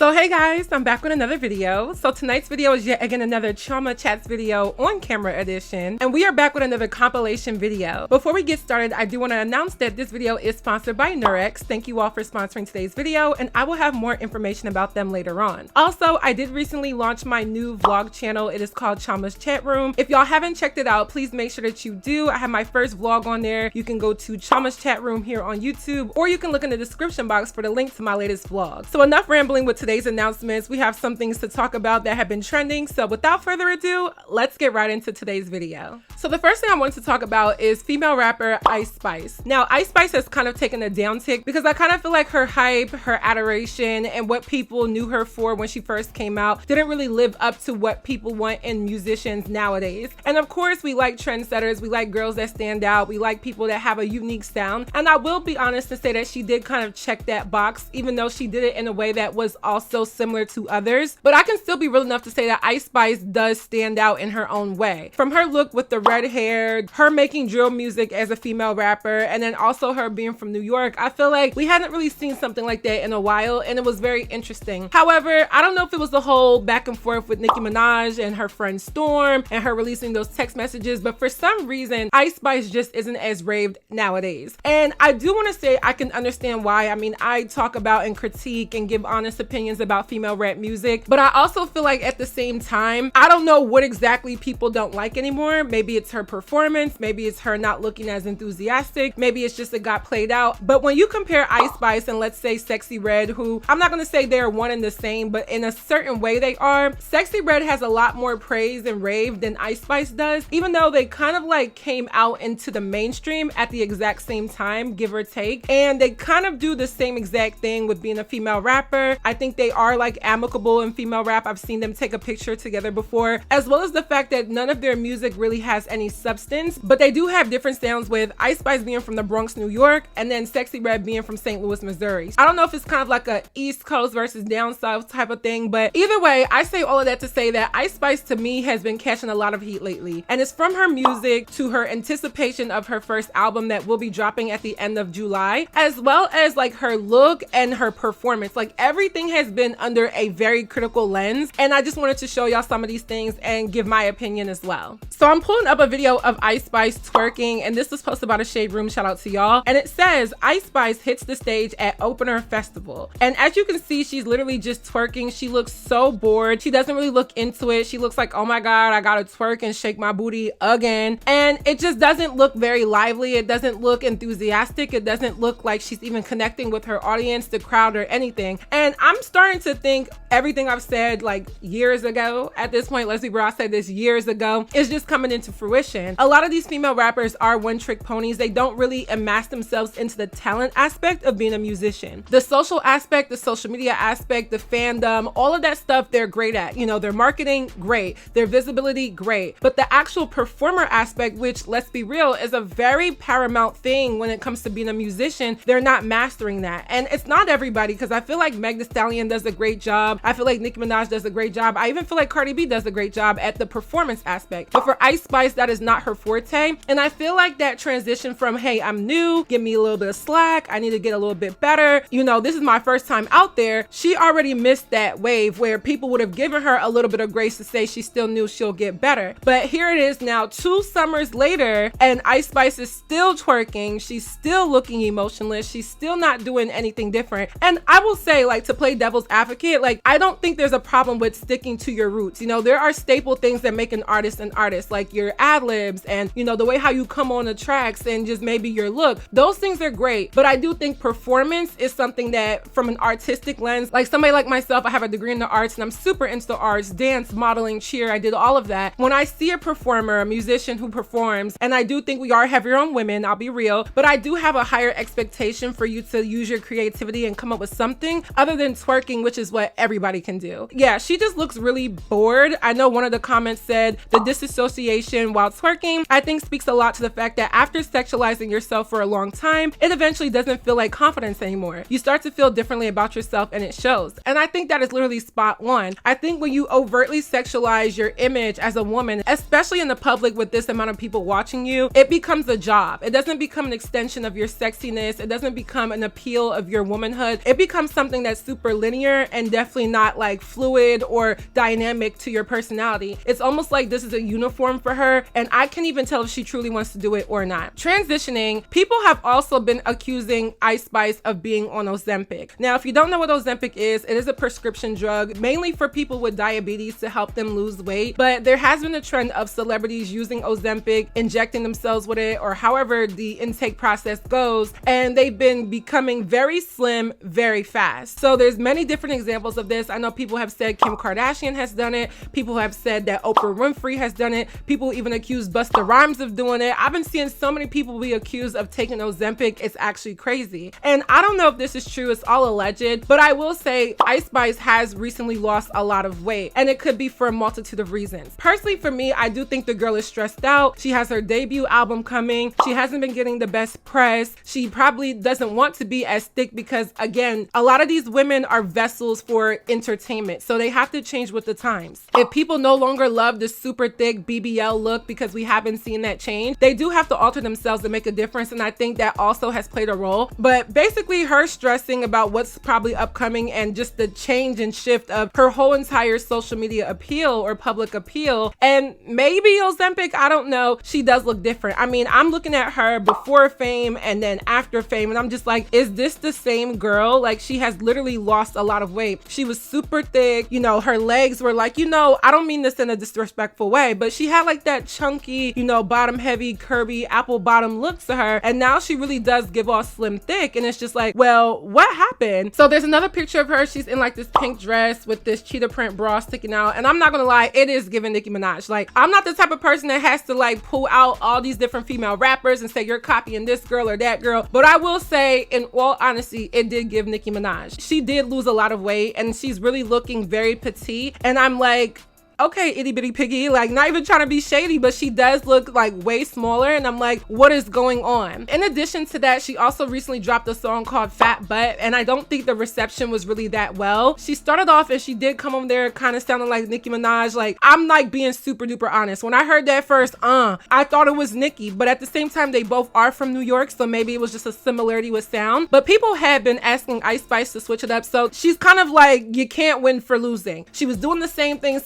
So hey guys, I'm back with another video. So tonight's video is yet again another Chioma Chats video on camera edition, and we are back with another compilation video. Before we get started, I do want to announce that this video is sponsored by Nurx. Thank you all for sponsoring today's video, and I will have more information about them later on. Also, I did recently launch my new vlog channel. It is called Chioma's Chat Room. If y'all haven't checked it out, please make sure that you do. I have my first vlog on there. You can go to Chioma's Chat Room here on YouTube, or you can look in the description box for the link to my latest vlog. So enough rambling with today's announcements. We have some things to talk about that have been trending. So without further ado, let's get right into today's video. So the first thing I want to talk about is female rapper Ice Spice. Now, Ice Spice has kind of taken a downtick because I kind of feel like her hype, her adoration, and what people knew her for when she first came out didn't really live up to what people want in musicians nowadays. And of course, we like trendsetters, we like girls that stand out, we like people that have a unique sound. And I will be honest to say that she did kind of check that box, even though she did it in a way that was also similar to others. But I can still be real enough to say that Ice Spice does stand out in her own way. From her look with the red hair, her making drill music as a female rapper, and then also her being from New York, I feel like we hadn't really seen something like that in a while, and it was very interesting. However, I don't know if it was the whole back and forth with Nicki Minaj and her friend Storm and her releasing those text messages, but for some reason, Ice Spice just isn't as raved nowadays. And I do want to say I can understand why. I mean, I talk about and critique and give honest opinions about female rap music, but I also feel like at the same time, I don't know what exactly people don't like anymore. Maybe it's her performance, maybe it's her not looking as enthusiastic, maybe it's just it got played out. But when you compare Ice Spice and let's say Sexy Red, who I'm not going to say they're one and the same, but in a certain way they are, Sexy Red has a lot more praise and rave than Ice Spice does, even though they kind of like came out into the mainstream at the exact same time, give or take, and they kind of do the same exact thing with being a female rapper. I think they are like amicable in female rap. I've seen them take a picture together before, as well as the fact that none of their music really has any substance, but they do have different sounds, with Ice Spice being from the Bronx, New York, and then Sexy Red being from St. Louis, Missouri. I don't know if it's kind of like a East Coast versus down South type of thing, but either way, I say all of that to say that Ice Spice to me has been catching a lot of heat lately, and it's from her music to her anticipation of her first album that will be dropping at the end of July, as well as like her look and her performance. Like everything has been under a very critical lens, and I just wanted to show y'all some of these things and give my opinion as well. So I'm pulling up a video of Ice Spice twerking, and this was posted by the Shade Room, shout out to y'all, and it says Ice Spice hits the stage at Opener Festival. And as you can see, she's literally just twerking. She looks so bored. She doesn't really look into it. She looks like, oh my god, I gotta twerk and shake my booty again, and it just doesn't look very lively. It doesn't look enthusiastic. It doesn't look like she's even connecting with her audience, the crowd, or anything. And I'm starting to think everything I've said like years ago at this point, let's be real, I said this years ago, is just coming into fruition. A lot of these female rappers are one-trick ponies. They don't really amass themselves into the talent aspect of being a musician. The social aspect, the social media aspect, the fandom, all of that stuff they're great at. You know, their marketing, great. Their visibility, great. But the actual performer aspect, which let's be real, is a very paramount thing when it comes to being a musician, they're not mastering that. And it's not everybody, because I feel like Meg Thee Stallion does a great job. I feel like Nicki Minaj does a great job. I even feel like Cardi B does a great job at the performance aspect. But for Ice Spice, that is not her forte. And I feel like that transition from, hey, I'm new, give me a little bit of slack, I need to get a little bit better, you know, this is my first time out there, she already missed that wave where people would have given her a little bit of grace to say she still knew she'll get better. But here it is now, 2 summers later, and Ice Spice is still twerking. She's still looking emotionless. She's still not doing anything different. And I will say, like, to play devil's advocate, like, I don't think there's a problem with sticking to your roots. You know, there are staple things that make an artist, like your ad-libs and, you know, the way how you come on the tracks and just maybe your look. Those things are great. But I do think performance is something that, from an artistic lens, like somebody like myself, I have a degree in the arts and I'm super into the arts, dance, modeling, cheer, I did all of that. When I see a performer, a musician who performs, and I do think we are heavier on women, I'll be real, but I do have a higher expectation for you to use your creativity and come up with something other than twerking, which is what everybody can do. Yeah, she just looks really bored. I know one of the comments said the disassociation while twerking, I think speaks a lot to the fact that after sexualizing yourself for a long time, it eventually doesn't feel like confidence anymore. You start to feel differently about yourself and it shows. And I think that is literally spot on. I think when you overtly sexualize your image as a woman, especially in the public with this amount of people watching you, it becomes a job. It doesn't become an extension of your sexiness. It doesn't become an appeal of your womanhood. It becomes something that's super linear linear and definitely not like fluid or dynamic to your personality. It's almost like this is a uniform for her, and I can't even tell if she truly wants to do it or not. Transitioning, people have also been accusing Ice Spice of being on Ozempic. Now, if you don't know what Ozempic is, it is a prescription drug mainly for people with diabetes to help them lose weight, but there has been a trend of celebrities using Ozempic, injecting themselves with it, or however the intake process goes, and they've been becoming very slim very fast. So there's many different examples of this. I know people have said Kim Kardashian has done it. People have said that Oprah Winfrey has done it. People even accuse Busta Rhymes of doing it. I've been seeing so many people be accused of taking Ozempic. It's actually crazy. And I don't know if this is true. It's all alleged, but I will say Ice Spice has recently lost a lot of weight, and it could be for a multitude of reasons. Personally, for me, I do think the girl is stressed out. She has her debut album coming. She hasn't been getting the best press. She probably doesn't want to be as thick because, again, a lot of these women are vessels for entertainment, so they have to change with the times. If people no longer love the super thick BBL look because we haven't seen that change, they do have to alter themselves to make a difference, and I think that also has played a role. But basically, her stressing about what's probably upcoming and just the change and shift of her whole entire social media appeal or public appeal, and maybe Ozempic, I don't know, she does look different. I mean, I'm looking at her before fame and then after fame, and I'm just like, is this the same girl? Like, she has literally lost a lot of weight. She was super thick, you know, her legs were like, you know, I don't mean this in a disrespectful way, but she had like that chunky, you know, bottom heavy, curvy, apple bottom look to her, and now she really does give off slim thick, and it's just like, well, what happened? So there's another picture of her. She's in like this pink dress with this cheetah print bra sticking out, and I'm not gonna lie, it is giving Nicki Minaj. Like, I'm not the type of person that has to like pull out all these different female rappers and say you're copying this girl or that girl, but I will say, in all honesty, it did give Nicki Minaj. She did lose a lot of weight, and she's really looking very petite, and I'm like, okay, itty bitty piggy, like, not even trying to be shady, but she does look like way smaller, and I'm like, what is going on? In addition to that, she also recently dropped a song called Fat Butt, and I don't think the reception was really that well. She started off and she did come over there kind of sounding like Nicki Minaj. Like, I'm like being super duper honest. When I heard that first, I thought it was Nicki, but at the same time, they both are from New York, so maybe it was just a similarity with sound. But people have been asking Ice Spice to switch it up, so she's kind of like, you can't win for losing. She was doing the same thing.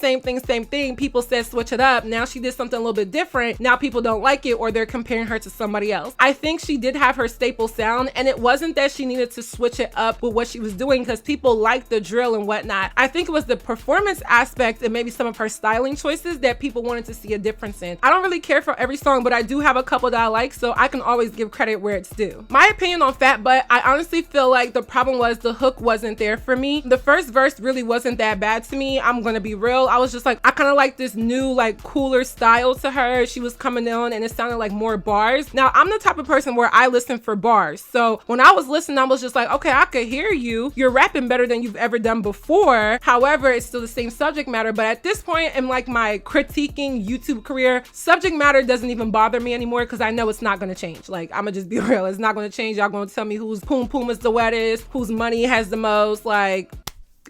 People said switch it up. Now she did something a little bit different. Now people don't like it, or they're comparing her to somebody else. I think she did have her staple sound, and it wasn't that she needed to switch it up with what she was doing because people liked the drill and whatnot. I think it was the performance aspect and maybe some of her styling choices that people wanted to see a difference in. I don't really care for every song, but I do have a couple that I like, so I can always give credit where it's due. My opinion on Fat Butt, I honestly feel like the problem was the hook wasn't there for me. The first verse really wasn't that bad to me. I'm gonna be real. I was just like, I kind of like this new, like, cooler style to her. She was coming on and it sounded like more bars. Now, I'm the type of person where I listen for bars. So when I was listening, I was just like, okay, I could hear you. You're rapping better than you've ever done before. However, it's still the same subject matter. But at this point in like my critiquing YouTube career, subject matter doesn't even bother me anymore because I know it's not going to change. Like, I'm gonna just be real. It's not going to change. Y'all going to tell me whose poom poom is the wettest, whose money has the most. Like,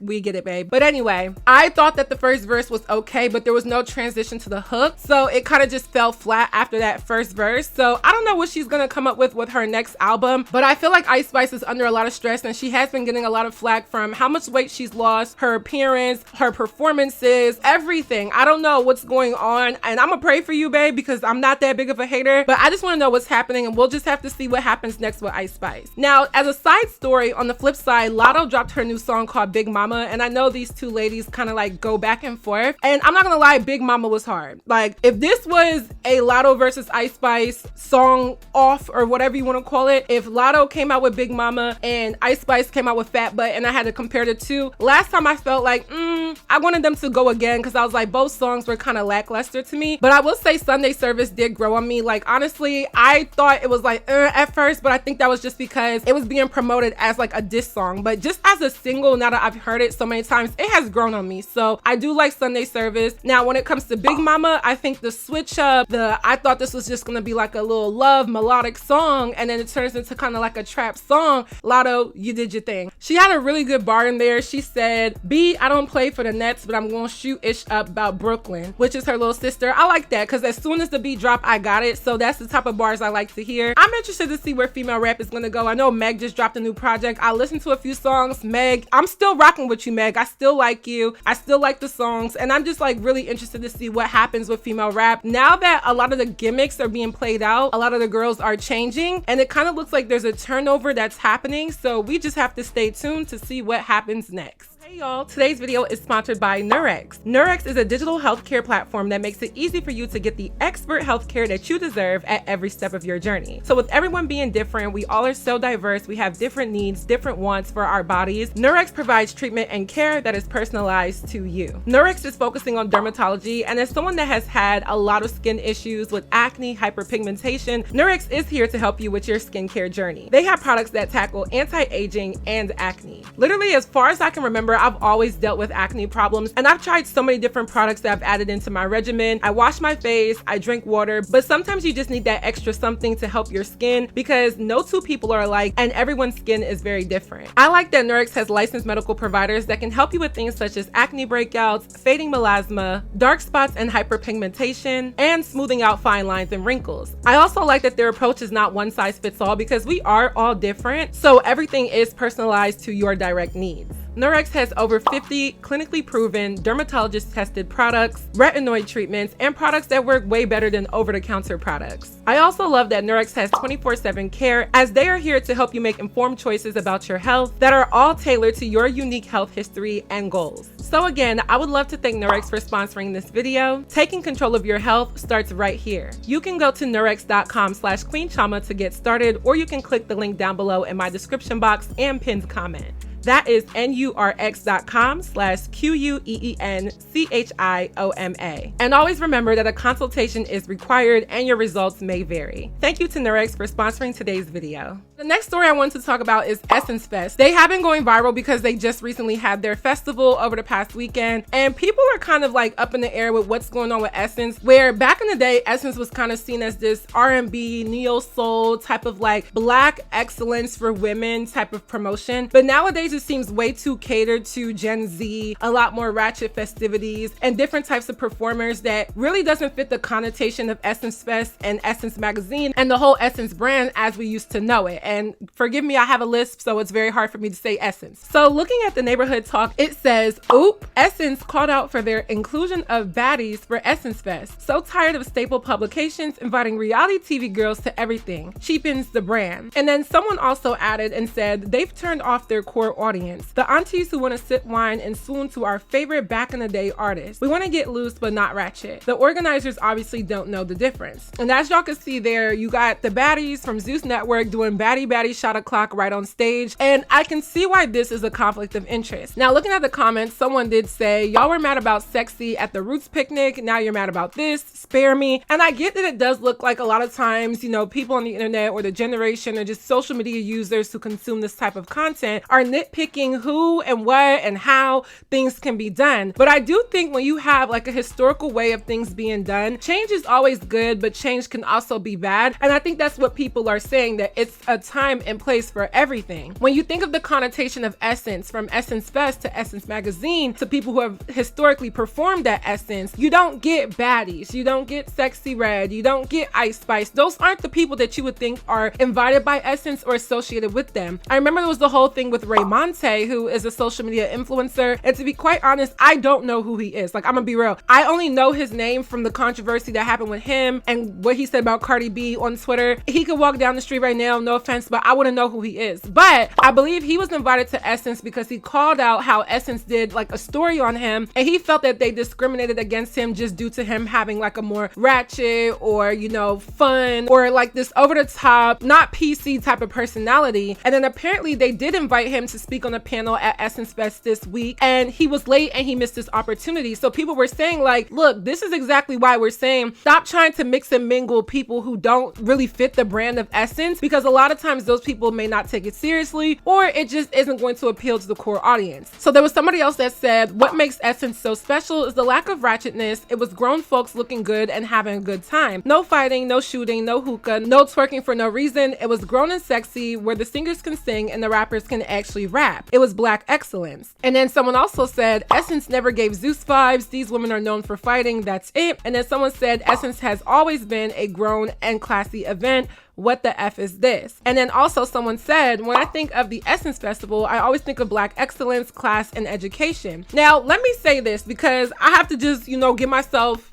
we get it, babe. But anyway, I thought that the first verse was okay, but there was no transition to the hook, so it kind of just fell flat after that first verse. So I don't know what she's gonna come up with her next album, but I feel like Ice Spice is under a lot of stress, and she has been getting a lot of flack from how much weight she's lost, her appearance, her performances, everything. I don't know what's going on, and I'm gonna pray for you, babe, because I'm not that big of a hater, but I just want to know what's happening, and we'll just have to see what happens next with Ice Spice. Now, as a side story, on the flip side, Latto dropped her new song called Big Mama, and I know these two ladies kind of like go back and forth, and I'm not gonna lie, Big Mama was hard. Like, if this was a Latto versus Ice Spice song off, or whatever you want to call it, if Latto came out with Big Mama and Ice Spice came out with Fat Butt, and I had to compare the two, last time I felt like I wanted them to go again because I was like, both songs were kind of lackluster to me. But I will say Sunday Service did grow on me. Like, honestly, I thought it was like at first, but I think that was just because it was being promoted as like a diss song. But just as a single, now that I've heard it so many times, it has grown on me. So I do like Sunday Service. Now, when it comes to Big Mama, I think the switch up, I thought this was just gonna be like a little love melodic song, and then it turns into kind of like a trap song. Latto, you did your thing. She had a really good bar in there. She said, B, I don't play for the Nets, but I'm gonna shoot ish up about Brooklyn, which is her little sister. I like that because as soon as the beat drop, I got it. So that's the type of bars I like to hear. I'm interested to see where female rap is gonna go. I know Meg just dropped a new project. I listened to a few songs. Meg, I'm still rocking fucking with you, Meg. I still like you. I still like the songs. And I'm just like really interested to see what happens with female rap. Now that a lot of the gimmicks are being played out, a lot of the girls are changing, and it kind of looks like there's a turnover that's happening. So we just have to stay tuned to see what happens next. Hey y'all, today's video is sponsored by Nurx. Nurx is a digital healthcare platform that makes it easy for you to get the expert healthcare that you deserve at every step of your journey. So with everyone being different, we all are so diverse, we have different needs, different wants for our bodies. Nurx provides treatment and care that is personalized to you. Nurx is focusing on dermatology, and as someone that has had a lot of skin issues with acne, hyperpigmentation, Nurx is here to help you with your skincare journey. They have products that tackle anti-aging and acne. Literally, as far as I can remember, I've always dealt with acne problems, and I've tried so many different products that I've added into my regimen. I wash my face, I drink water, but sometimes you just need that extra something to help your skin because no two people are alike and everyone's skin is very different. I like that Nurx has licensed medical providers that can help you with things such as acne breakouts, fading melasma, dark spots and hyperpigmentation, and smoothing out fine lines and wrinkles. I also like that their approach is not one size fits all because we are all different, so everything is personalized to your direct needs. Nurx has over 50 clinically proven, dermatologist tested products, retinoid treatments, and products that work way better than over-the-counter products. I also love that Nurx has 24/7 care, as they are here to help you make informed choices about your health that are all tailored to your unique health history and goals. So again, I would love to thank Nurx for sponsoring this video. Taking control of your health starts right here. You can go to nurx.com/queenchama to get started, or you can click the link down below in my description box and pinned comment. That is nurx.com/QUEENCHIOMA. And always remember that a consultation is required and your results may vary. Thank you to Nurx for sponsoring today's video. The next story I want to talk about is Essence Fest. They have been going viral because they just recently had their festival over the past weekend, and people are kind of like up in the air with what's going on with Essence, where back in the day, Essence was kind of seen as this R&B, neo-soul type of like black excellence for women type of promotion. But nowadays it seems way too catered to Gen Z, a lot more Ratchet festivities and different types of performers that really doesn't fit the connotation of Essence Fest and Essence Magazine and the whole Essence brand as we used to know it. And forgive me, I have a lisp, so it's very hard for me to say Essence. So looking at the neighborhood talk, it says, oop, Essence called out for their inclusion of baddies for Essence Fest. So tired of staple publications inviting reality TV girls to everything. Cheapens the brand. And then someone also added and said they've turned off their core audience. The aunties who want to sip wine and swoon to our favorite back in the day artists. We want to get loose, but not ratchet. The organizers obviously don't know the difference. And as y'all can see there, you got the baddies from Zeus Network doing baddie shot o'clock right on stage, and I can see why this is a conflict of interest. Now looking at the comments, someone did say y'all were mad about sexy at the Roots picnic, now you're mad about this, spare me. And I get that it does look like a lot of times, you know, people on the internet or the generation or just social media users who consume this type of content are nitpicking who and what and how things can be done. But I do think when you have like a historical way of things being done, change is always good, but change can also be bad. And I think that's what people are saying, that it's a time and place for everything. When you think of the connotation of Essence, from Essence Fest to Essence Magazine to people who have historically performed at Essence, you don't get baddies, you don't get Sexy Red, you don't get Ice Spice. Those aren't the people that you would think are invited by Essence or associated with them. I remember there was the whole thing with Ray Monte, who is a social media influencer, and to be quite honest, I don't know who he is. Like, I'm gonna be real, I only know his name from the controversy that happened with him and what he said about Cardi B on Twitter. He could walk down the street right now, no offense, but I wouldn't know who he is. But I believe he was invited to Essence because he called out how Essence did like a story on him, and he felt that they discriminated against him just due to him having like a more ratchet or, you know, fun or like this over the top, not PC type of personality. And then apparently they did invite him to speak on a panel at Essence Fest this week, and he was late and he missed this opportunity. So people were saying like, look, this is exactly why we're saying stop trying to mix and mingle people who don't really fit the brand of Essence, because a lot of times those people may not take it seriously, or it just isn't going to appeal to the core audience. So there was somebody else that said, what makes Essence so special is the lack of ratchetness. It was grown folks looking good and having a good time. No fighting, no shooting, no hookah, no twerking for no reason. It was grown and sexy, where the singers can sing and the rappers can actually rap. It was black excellence. And then someone also said, Essence never gave Zeus vibes. These women are known for fighting, that's it. And then someone said, Essence has always been a grown and classy event what the F is this? And then also someone said, when I think of the Essence Festival, I always think of Black excellence, class, and education. Now, let me say this because I have to just, you know, give myself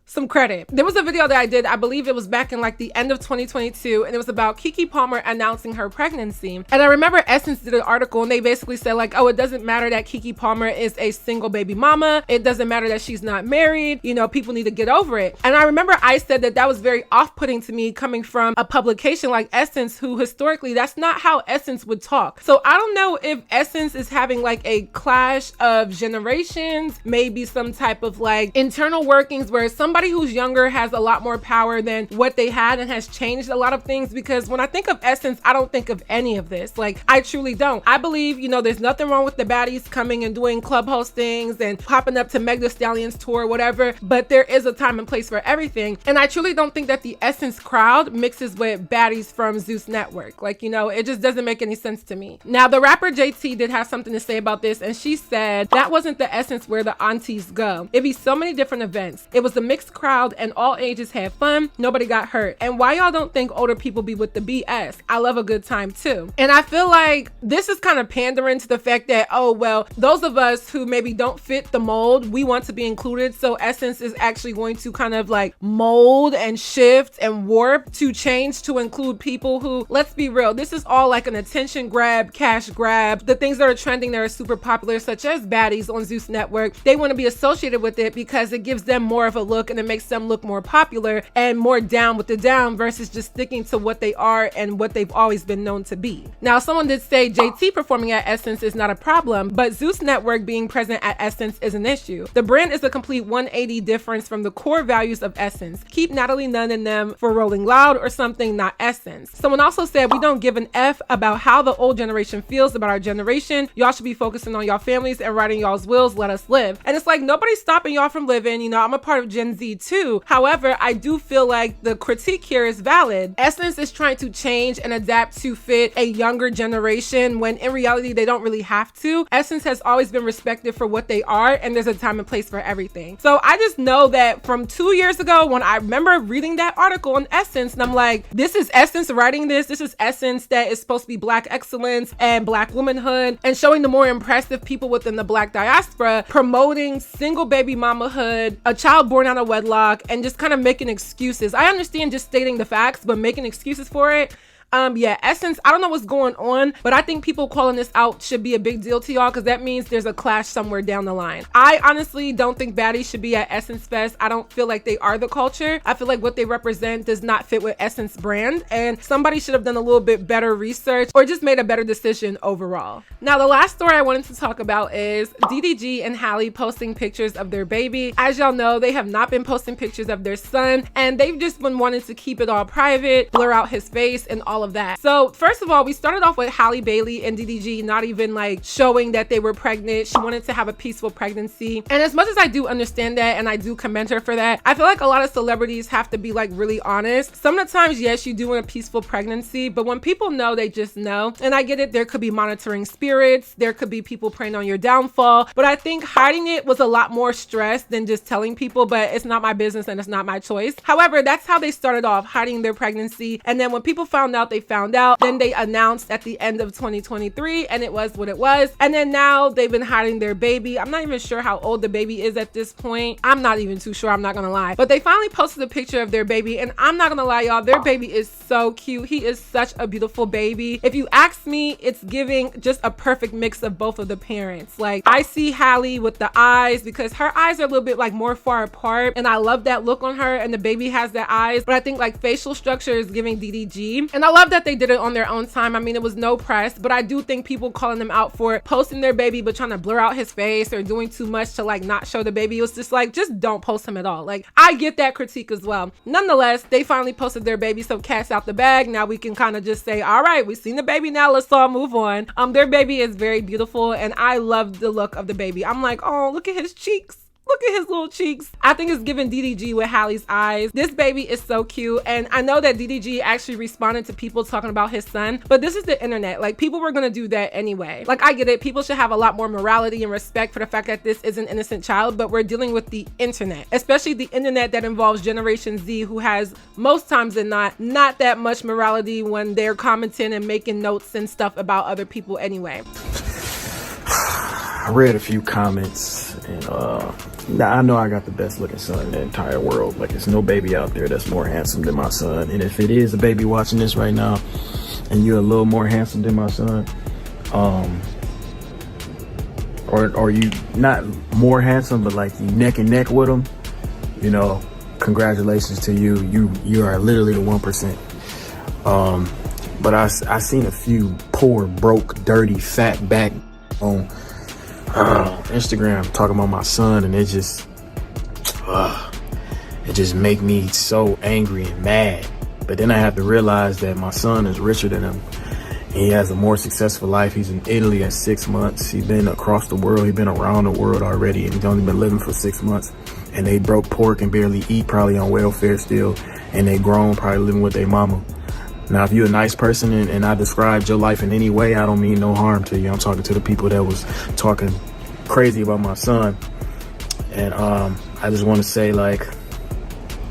some credit. There was a video that I did, I believe it was back in like the end of 2022, and it was about Keke Palmer announcing her pregnancy. And I remember Essence did an article and they basically said like, oh, it doesn't matter that Keke Palmer is a single baby mama. It doesn't matter that she's not married. You know, people need to get over it. And I remember I said that that was very off-putting to me coming from a publication like Essence, who historically, that's not how Essence would talk. So I don't know if Essence is having like a clash of generations, maybe some type of like internal workings where somebody who's younger has a lot more power than what they had and has changed a lot of things. Because when I think of Essence, I don't think of any of this. Like, I truly don't. I believe, you know, there's nothing wrong with the Baddies coming and doing club hostings and popping up to Meg Thee Stallion's tour, whatever, but there is a time and place for everything. And I truly don't think that the Essence crowd mixes with Baddies from Zeus Network. Like, you know, it just doesn't make any sense to me. Now, the rapper JT did have something to say about this, and she said that wasn't the Essence where the aunties go. It'd be so many different events. It was a mixed crowd and all ages had fun. Nobody got hurt. And why y'all don't think older people be with the BS? I love a good time too. And I feel like this is kind of pandering to the fact that, oh, well, those of us who maybe don't fit the mold, we want to be included. So Essence is actually going to kind of like mold and shift and warp to change to include people who, let's be real, this is all like an attention grab, cash grab. The things that are trending that are super popular, such as Baddies on Zeus Network, they want to be associated with it because it gives them more of a look and it makes them look more popular and more down with the down versus just sticking to what they are and what they've always been known to be. Now, someone did say JT performing at Essence is not a problem, but Zeus Network being present at Essence is an issue. The brand is a complete 180 difference from the core values of Essence. Keep Natalie Nunn and them for Rolling Loud or something, not Essence. Someone also said, we don't give an F about how the old generation feels about our generation. Y'all should be focusing on y'all families and writing y'all's wills. Let us live. And it's like, nobody's stopping y'all from living. You know, I'm a part of Gen Z too. However, I do feel like the critique here is valid. Essence is trying to change and adapt to fit a younger generation when in reality, they don't really have to. Essence has always been respected for what they are, and there's a time and place for everything. So I just know that from 2 years ago, when I remember reading that article on Essence, and I'm like, this is Essence writing this. This is Essence that is supposed to be Black excellence and Black womanhood and showing the more impressive people within the Black diaspora, promoting single baby mamahood, a child born out of wedlock, and just kind of making excuses. I understand just stating the facts, but making excuses for it. Yeah, Essence, I don't know what's going on, but I think people calling this out should be a big deal to y'all because that means there's a clash somewhere down the line. I honestly don't think Baddies should be at Essence Fest. I don't feel like they are the culture. I feel like what they represent does not fit with Essence brand, and somebody should have done a little bit better research or just made a better decision overall. Now, the last story I wanted to talk about is Ddg and Halle posting pictures of their baby. As y'all know, they have not been posting pictures of their son, and they've just been wanting to keep it all private, blur out his face and all of that. So first of all, we started off with Halle Bailey and Ddg not even like showing that they were pregnant. She wanted to have a peaceful pregnancy. And as much as I do understand that and I do commend her for that, I feel like a lot of celebrities have to be like really honest. Some of the times, yes, you do want a peaceful pregnancy, but when people know, they just know. And I get it, there could be monitoring spirits, there could be people preying on your downfall, but I think hiding it was a lot more stress than just telling people, but it's not my business and it's not my choice. However, that's how they started off, hiding their pregnancy. And then when people found out, they found out. Then they announced at the end of 2023 and it was what it was. And then now they've been hiding their baby. I'm not even sure how old the baby is at this point. I'm not even too sure, I'm not gonna lie. But they finally posted a picture of their baby, and I'm not gonna lie, y'all, their baby is so cute. He is such a beautiful baby. If you ask me, it's giving just a perfect mix of both of the parents. Like, I see Halle with the eyes because her eyes are a little bit like more far apart, and I love that look on her, and the baby has the eyes, but I think like facial structure is giving Ddg. And I love that they did it on their own time. I mean, it was no press, but I do think people calling them out for posting their baby but trying to blur out his face or doing too much to like not show the baby, it was just like, just don't post him at all. Like, I get that critique as well. Nonetheless, they finally posted their baby, so cat's out the bag. Now we can kind of just say, all right, we've seen the baby, now let's all move on. Their baby is very beautiful, and I love the look of the baby. I'm like, oh, look at his cheeks. Look at his little cheeks. I think it's giving DDG with Halle's eyes. This baby is so cute. And I know that DDG actually responded to people talking about his son, but this is the internet. Like, people were gonna do that anyway. Like, I get it. People should have a lot more morality and respect for the fact that this is an innocent child, but we're dealing with the internet, especially the internet that involves Generation Z, who has most times than not that much morality when they're commenting and making notes and stuff about other people anyway. I read a few comments, and I know I got the best looking son in the entire world. Like, there's no baby out there that's more handsome than my son. And if it is a baby watching this right now and you're a little more handsome than my son, or you not more handsome, but like you neck and neck with him, you know, congratulations to you. You are literally the 1%. But I seen a few poor, broke, dirty, fat back on Instagram talking about my son, and it just make me so angry and mad. But then I have to realize that my son is richer than him. He has a more successful life. He's in Italy at 6 months. He's been across the world. He's been around the world already, and he's only been living for 6 months. And they broke pork and barely eat, probably on welfare still. And they grown, probably living with their mama. Now, if you're a nice person and I described your life in any way, I don't mean no harm to you. I'm talking to the people that was talking crazy about my son. And I just want to say, like,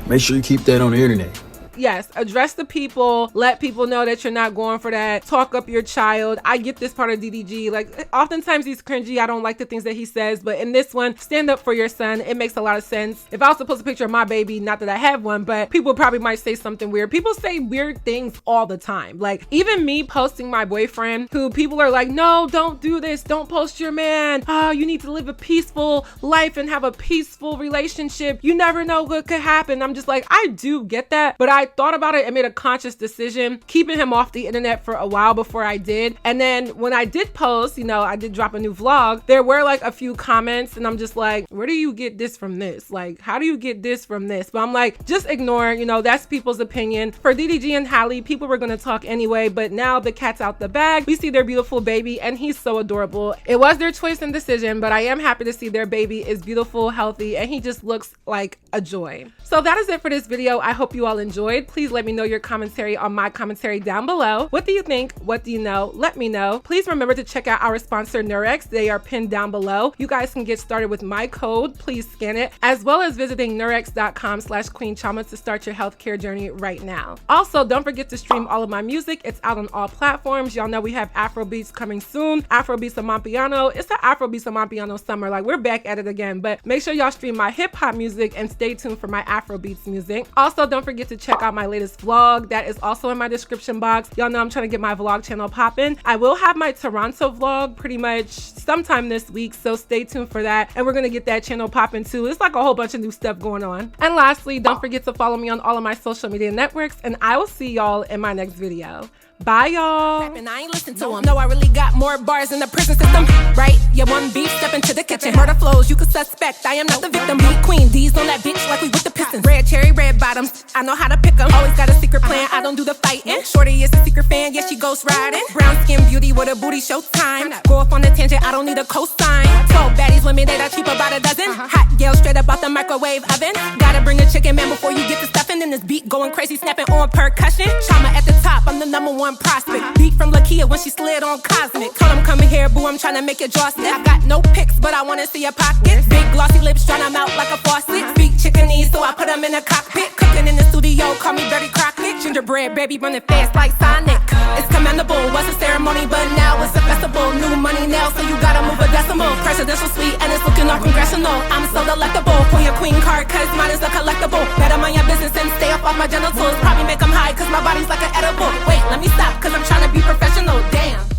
make sure you keep that on the internet. Yes, address the people, let people know that you're not going for that, talk up your child. I get this part of DDG. Like, oftentimes he's cringy. I don't like the things that he says, but in this one, stand up for your son. It makes a lot of sense. If I was to post a picture of my baby, not that I have one, but people probably might say something weird. People say weird things all the time. Like, even me posting my boyfriend, who people are like, no, don't do this. Don't post your man. Oh, you need to live a peaceful life and have a peaceful relationship. You never know what could happen. I'm just like, I do get that, but I thought about it and made a conscious decision, keeping him off the internet for a while before I did. And then when I did post, you know, I did drop a new vlog, there were like a few comments, and I'm just like, where do you get this from this? Like, how do you get this from this? But I'm like, just ignore, you know, that's people's opinion. For DDG and Halle, people were gonna talk anyway, but now the cat's out the bag. We see their beautiful baby, and he's so adorable. It was their choice and decision, but I am happy to see their baby is beautiful, healthy, and he just looks like a joy. So that is it for this video. I hope you all enjoyed. Please let me know your commentary on my commentary down below. What do you think? What do you know? Let me know. Please remember to check out our sponsor, Nurx. They are pinned down below. You guys can get started with my code. Please scan it, as well as visiting nurx.com/Queen Chioma to start your healthcare journey right now. Also, don't forget to stream all of my music. It's out on all platforms. Y'all know we have Afrobeats coming soon. Afrobeats of Mampiano. It's the Afrobeats of Mampiano summer. Like, we're back at it again, but make sure y'all stream my hip hop music and stay tuned for my Afrobeats music. Also, don't forget to check out my latest vlog. That is also in my description box. Y'all know I'm trying to get my vlog channel popping. I will have my Toronto vlog pretty much sometime this week, so stay tuned for that. And we're gonna get that channel popping too. It's like a whole bunch of new stuff going on. And lastly, don't forget to follow me on all of my social media networks, and I will see y'all in my next video. Bye, y'all. I ain't listen to him. No, I really got more bars in the prison system, right? Yeah, one beef, step into the kitchen. Murder flows, you could suspect. I am not the victim. Beat queen, D's on that bitch like we with the Pistons. Red cherry, red bottoms. I know how to pick them. Always got a secret plan. I don't do the fighting. Shorty is a secret fan. Yeah, she ghost riding. Brown skin beauty with a booty show time. Go off on a tangent. I don't need a cosign. 12 baddies, women that are cheap about a dozen. Hot girl straight up out the microwave oven. Gotta bring a chicken man before you get the stuffing. And this beat going crazy, snapping on percussion. Chioma at the top. I'm the #1 prospect. Beat from Lakia when she slid on Cosmic. Told him come here, boo, I'm tryna make your jaw stiff. I got no pics, but I wanna see your pockets. Big glossy lips, dry them out like a faucet. Speak chickenese, so I put them in a cockpit. Cooking in the studio, call me Dirty Crockett. Gingerbread baby running fast like Sonic. It's commendable, was a ceremony, but now it's a festival. New money now, so you gotta move a decimal. Presidential suite, and it's looking all congressional. I'm so delectable, pull your queen card, cause mine is a collectible. Better mind your business and stay off my genitals. Probably make them high, cause my body's like an edible. Wait, let me stop, cause I'm trying to be professional. Damn.